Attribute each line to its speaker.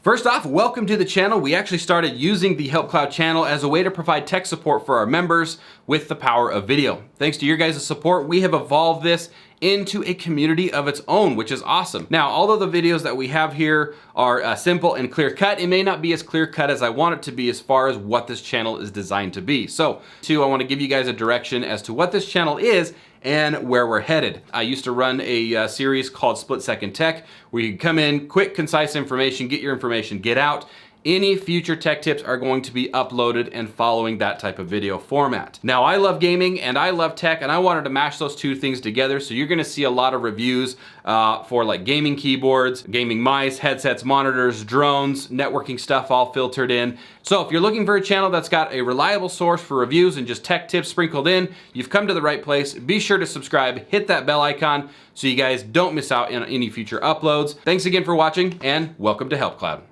Speaker 1: First off, welcome to the channel. We actually started using the HelpCloud channel as a way to provide tech support for our members with the power of video. Thanks to your guys' support, we have evolved this into a community of its own, which is awesome. Now, although the videos that we have here are simple and clear cut, it may not be as clear cut as I want it to be as far as what this channel is designed to be. So, I want to give you guys a direction as to what this channel is and where we're headed. I used to run a series called Split Second Tech, where you come in, quick, concise information, get your information, get out. Any future tech tips are going to be uploaded and following that type of video format. Now, I love gaming and I love tech, and I wanted to mash those two things together, so you're gonna see a lot of reviews for like gaming keyboards, gaming mice, headsets, monitors, drones, networking stuff all filtered in. So if you're looking for a channel that's got a reliable source for reviews and just tech tips sprinkled in, you've come to the right place. Be sure to subscribe, hit that bell icon so you guys don't miss out on any future uploads. Thanks again for watching, and welcome to HelpCloud.